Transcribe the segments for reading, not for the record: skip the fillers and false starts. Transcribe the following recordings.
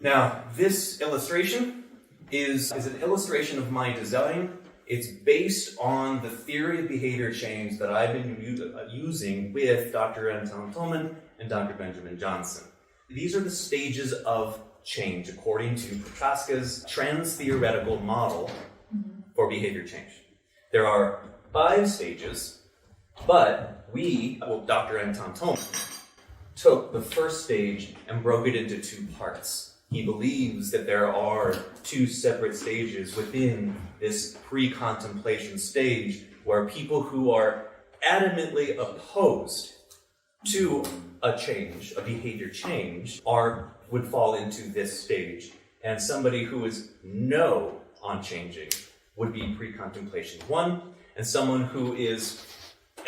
Now, this illustration is an illustration of my design. It's based on the theory of behavior change that I've been using with Dr. Anton Tolman and Dr. Benjamin Johnson. These are the stages of change according to Prochaska's Transtheoretical Model for behavior change. There are 5 stages, but Dr. Anton Tolman, took the first stage and broke it into 2 parts. He believes that there are 2 separate stages within this pre-contemplation stage where people who are adamantly opposed to a change, a behavior change, would fall into this stage. And somebody who is no on changing would be pre-contemplation 1, and someone who is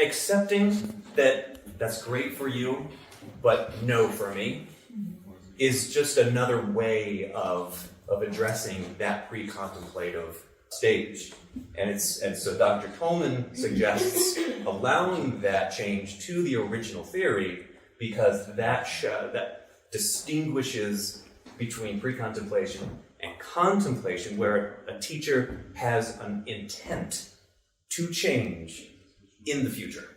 accepting that that's great for you, but no for me, is just another way of addressing that pre-contemplative stage. And so Dr. Tolman suggests allowing that change to the original theory because that distinguishes between pre-contemplation and contemplation, where a teacher has an intent to change in the future.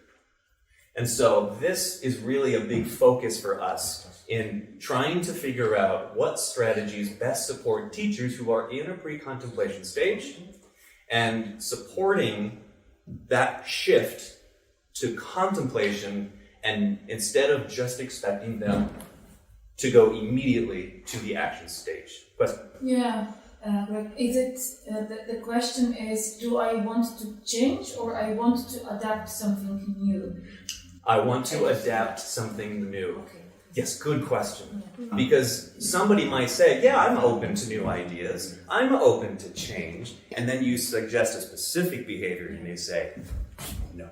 And so this is really a big focus for us in trying to figure out what strategies best support teachers who are in a pre-contemplation stage and supporting that shift to contemplation, and instead of just expecting them to go immediately to the action stage. Question? Yeah, is it, the question is, do I want to change or I want to adapt something new? I want to adapt something new. Okay. Yes, good question. Because somebody might say, yeah, I'm open to new ideas. I'm open to change. And then you suggest a specific behavior and they say, no.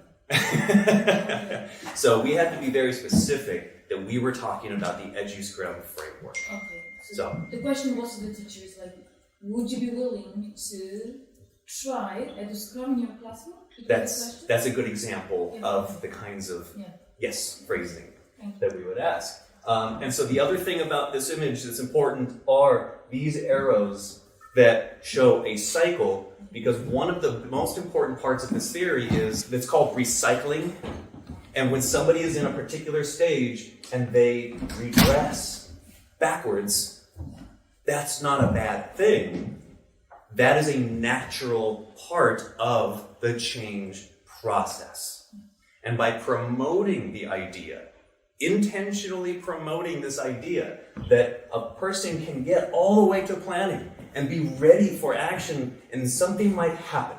So we had to be very specific that we were talking about the eduScrum framework. Okay. So the question was to the teachers, like, would you be willing to try eduScrum in your classroom? That's a good example of the kinds of phrasing that we would ask. And so the other thing about this image that's important are these arrows that show a cycle, because one of the most important parts of this theory is it's called recycling. And when somebody is in a particular stage and they regress backwards, that's not a bad thing. That is a natural part of the change process. And by promoting the idea, intentionally promoting this idea that a person can get all the way to planning and be ready for action, and something might happen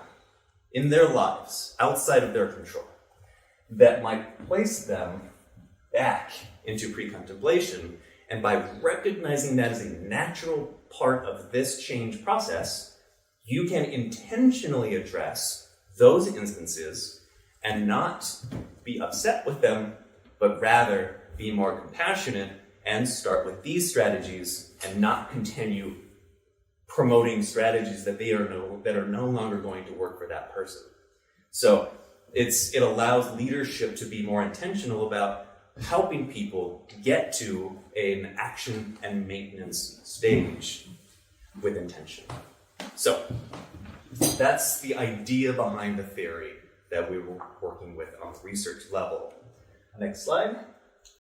in their lives outside of their control that might place them back into pre-contemplation. And by recognizing that as a natural part of this change process, you can intentionally address those instances and not be upset with them, but rather be more compassionate and start with these strategies and not continue promoting strategies that are no longer going to work for that person. So it allows leadership to be more intentional about helping people get to an action and maintenance stage with intention. So that's the idea behind the theory that we were working with on the research level. Next slide.